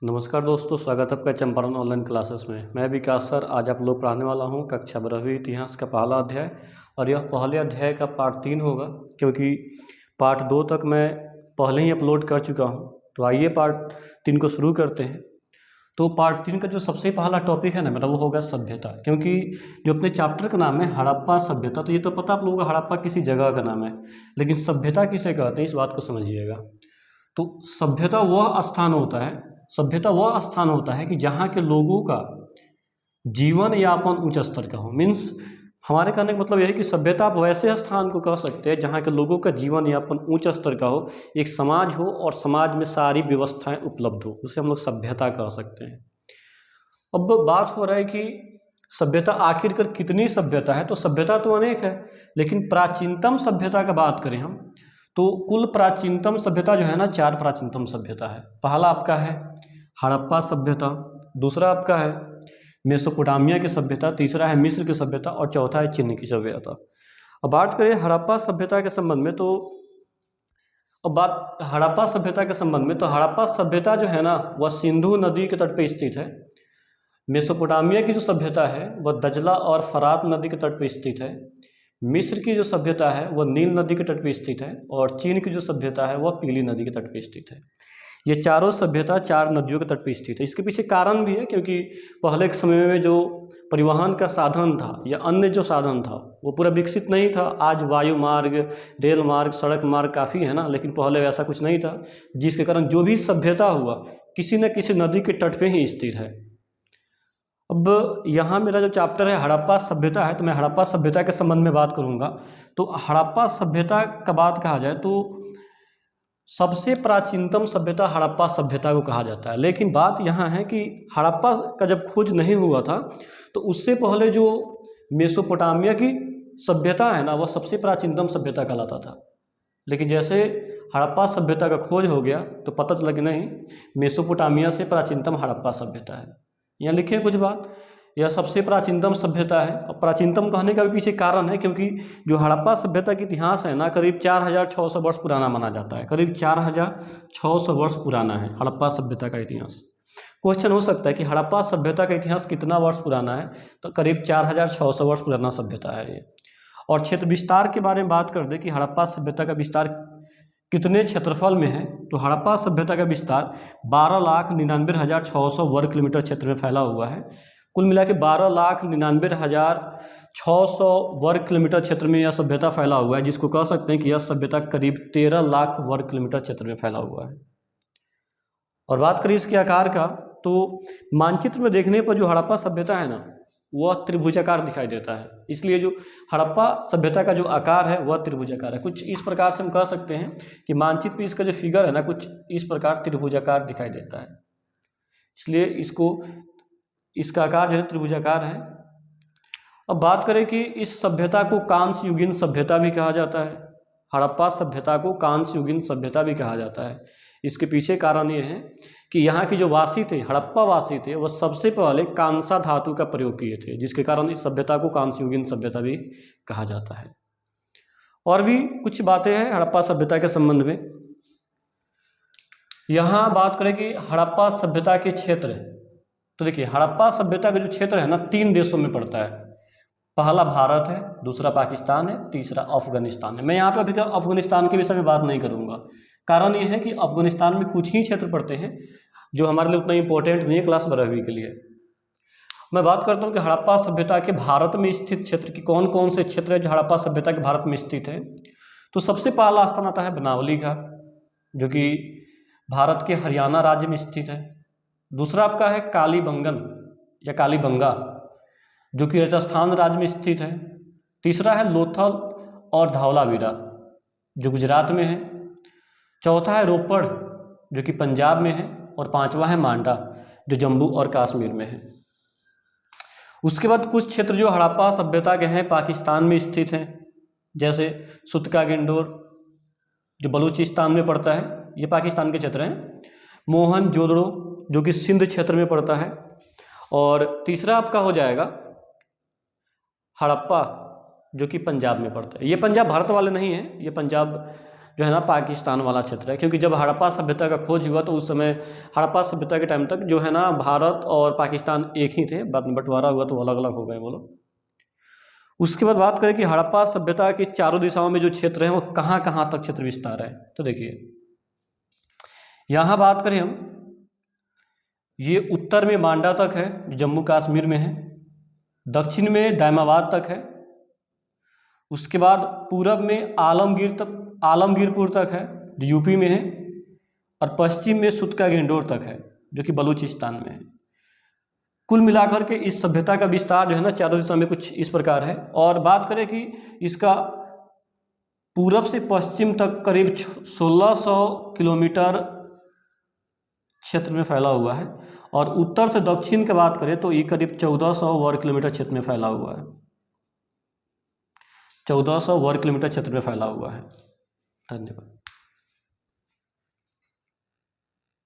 नमस्कार दोस्तों, स्वागत है आपका चंपारण ऑनलाइन क्लासेस में। मैं विकास सर आज आप लोग पढ़ाने वाला हूं कक्षा 12वीं इतिहास का पहला अध्याय। और यह पहले अध्याय का पार्ट 3 होगा, क्योंकि पार्ट 2 तक मैं पहले ही अपलोड कर चुका हूं। तो आइए पार्ट 3 को शुरू करते हैं। तो पार्ट 3 का जो सबसे पहला टॉपिक है ना मेरा, वो होगा सभ्यता। क्योंकि जो अपने चैप्टर का नाम है हड़प्पा सभ्यता, तो ये तो पता आप लोगों को हड़प्पा किसी जगह का नाम है, लेकिन सभ्यता किसे कहते हैं इस बात को समझिएगा। तो सभ्यता वह स्थान होता है कि जहाँ के लोगों का जीवन यापन उच्च स्तर का हो। मीन्स हमारे कहने का मतलब यह है कि सभ्यता आप वैसे स्थान को कह सकते हैं जहाँ के लोगों का जीवन यापन उच्च स्तर का हो, एक समाज हो और समाज में सारी व्यवस्थाएं उपलब्ध हो, उसे हम लोग सभ्यता कह सकते हैं। अब बात हो रहा है कि सभ्यता आखिरकार कितनी सभ्यता है। तो सभ्यता तो अनेक है, लेकिन प्राचीनतम सभ्यता का बात करें हम तो कुल प्राचीनतम सभ्यता जो है ना, 4 प्राचीनतम सभ्यता है। पहला आपका है हड़प्पा सभ्यता, दूसरा आपका है मेसोपोटामिया की सभ्यता, तीसरा है मिस्र की सभ्यता और चौथा है चीन की सभ्यता। अब बात करें हड़प्पा सभ्यता के संबंध में तो हड़प्पा सभ्यता जो है ना, वह सिंधु नदी के तट पर स्थित है। मेसोपोटामिया की जो सभ्यता है वह दजला और फरात नदी के तट पर स्थित है। मिस्र की जो सभ्यता है वह नील नदी के तट पर स्थित है और चीन की जो सभ्यता है वह पीली नदी के तट पर स्थित है। ये चारों सभ्यता 4 नदियों के तट पर स्थित है। इसके पीछे कारण भी है, क्योंकि पहले के समय में जो परिवहन का साधन था या अन्य जो साधन था वो पूरा विकसित नहीं था। आज वायु मार्ग, रेल मार्ग, सड़क मार्ग काफ़ी है ना, लेकिन पहले वैसा कुछ नहीं था, जिसके कारण जो भी सभ्यता हुआ किसी न किसी नदी के तट पर ही स्थित है। अब यहाँ मेरा जो चैप्टर है हड़प्पा सभ्यता है, तो मैं हड़प्पा सभ्यता के संबंध में बात करूँगा। तो हड़प्पा सभ्यता का बात कहा जाए तो सबसे प्राचीनतम सभ्यता हड़प्पा सभ्यता को कहा जाता है। लेकिन बात यहाँ है कि हड़प्पा का जब खोज नहीं हुआ था तो उससे पहले जो मेसोपोटामिया की सभ्यता है ना, वह सबसे प्राचीनतम सभ्यता कहलाता था। लेकिन जैसे हड़प्पा सभ्यता का खोज हो गया तो पता चला कि नहीं, मेसोपोटामिया से प्राचीनतम हड़प्पा सभ्यता है। यहाँ लिखे कुछ बात, यह सबसे प्राचीनतम सभ्यता है। और प्राचीनतम कहने का भी पीछे कारण है, क्योंकि जो हड़प्पा सभ्यता का इतिहास है ना, करीब 4600 वर्ष पुराना माना जाता है। करीब 4600 वर्ष पुराना है हड़प्पा सभ्यता का इतिहास। क्वेश्चन हो सकता है कि हड़प्पा सभ्यता का इतिहास कितना वर्ष पुराना है, तो करीब 4600 वर्ष पुराना सभ्यता है ये। और क्षेत्र विस्तार के बारे में बात कर दे कि हड़प्पा सभ्यता का विस्तार कितने क्षेत्रफल में है, तो हड़प्पा सभ्यता का विस्तार 12,99,600 वर्ग किलोमीटर क्षेत्र में फैला हुआ है। कुल मिला के 12,99,600 वर्ग किलोमीटर क्षेत्र में यह सभ्यता फैला हुआ है, जिसको कह सकते हैं कि यह सभ्यता करीब 13 लाख वर्ग किलोमीटर क्षेत्र में फैला हुआ है। और बात करें इसके आकार का, तो मानचित्र में देखने पर जो हड़प्पा सभ्यता है ना, वह त्रिभुजाकार दिखाई देता है। इसलिए जो हड़प्पा सभ्यता का जो आकार है वह त्रिभुजाकार है। कुछ इस प्रकार से हम कह सकते हैं कि मानचित्र पर इसका जो फिगर है ना, कुछ इस प्रकार त्रिभुजाकार दिखाई देता है, इसलिए इसका आकार जो है त्रिभुजाकार है। अब बात करें कि इस सभ्यता को कांस्य युगीन सभ्यता भी कहा जाता है। हड़प्पा सभ्यता को कांस्य युगीन सभ्यता भी कहा जाता है। इसके पीछे कारण ये है कि यहाँ के जो वासी थे, हड़प्पा वासी थे, वह सबसे पहले कांसा धातु का प्रयोग किए थे, जिसके कारण इस सभ्यता को कांस्य युगीन सभ्यता भी कहा जाता है। और भी कुछ बातें हैं हड़प्पा सभ्यता के संबंध में। यहाँ बात करें कि हड़प्पा सभ्यता के क्षेत्र, तो देखिए हड़प्पा सभ्यता का जो क्षेत्र है ना, 3 देशों में पड़ता है। पहला भारत है, दूसरा पाकिस्तान है, तीसरा अफगानिस्तान है। मैं यहाँ पे अभी अफगानिस्तान के विषय में बात नहीं करूँगा। कारण ये है कि अफगानिस्तान में कुछ ही क्षेत्र पड़ते हैं जो हमारे लिए उतना इंपॉर्टेंट नहीं है क्लास 12वीं के लिए। मैं बात करता हूँ कि हड़प्पा सभ्यता के भारत में स्थित क्षेत्र की कौन कौन से क्षेत्र है जो हड़प्पा सभ्यता के भारत में स्थित है। तो सबसे पहला स्थान आता है बनावली का, जो कि भारत के हरियाणा राज्य में स्थित है। दूसरा आपका है कालीबंगन या कालीबंगा, जो कि राजस्थान राज्य में स्थित है। तीसरा है लोथल और धौलावीरा, जो गुजरात में है। चौथा है रोपड़, जो कि पंजाब में है। और पांचवा है मांडा, जो जम्मू और कश्मीर में है। उसके बाद कुछ क्षेत्र जो हड़प्पा सभ्यता के हैं पाकिस्तान में स्थित हैं, जैसे सुतका गिंडोर, जो बलूचिस्तान में पड़ता है, ये पाकिस्तान के क्षेत्र हैं। मोहनजोदड़ो, जो कि सिंध क्षेत्र में पड़ता है। और तीसरा आपका हो जाएगा हड़प्पा, जो कि पंजाब में पड़ता है। ये पंजाब भारत वाले नहीं है, ये पंजाब जो है ना पाकिस्तान वाला क्षेत्र है, क्योंकि जब हड़प्पा सभ्यता का खोज हुआ तो उस समय हड़प्पा सभ्यता के टाइम तक जो है ना भारत और पाकिस्तान एक ही थे, बाद में बंटवारा हुआ तो अलग अलग हो गए वो लोग। उसके बाद बात करें कि हड़प्पा सभ्यता की चारों दिशाओं में जो क्षेत्र है वो कहाँ कहाँ तक क्षेत्र विस्तार है, तो देखिए यहाँ बात करें हम, ये उत्तर में मांडा तक है जो जम्मू कश्मीर में है, दक्षिण में दायमाबाद तक है, उसके बाद पूरब में आलमगीरपुर तक है जो यूपी में है, और पश्चिम में सुतका गेंडोर तक है जो कि बलूचिस्तान में है। कुल मिलाकर के इस सभ्यता का विस्तार जो है ना चारों दिशा में कुछ इस प्रकार है। और बात करें कि इसका पूरब से पश्चिम तक करीब 1600 किलोमीटर क्षेत्र में फैला हुआ है, और उत्तर से दक्षिण की बात करें तो ये करीब 1400 वर्ग किलोमीटर क्षेत्र में फैला हुआ है, 1400 वर्ग किलोमीटर क्षेत्र में फैला हुआ है। धन्यवाद।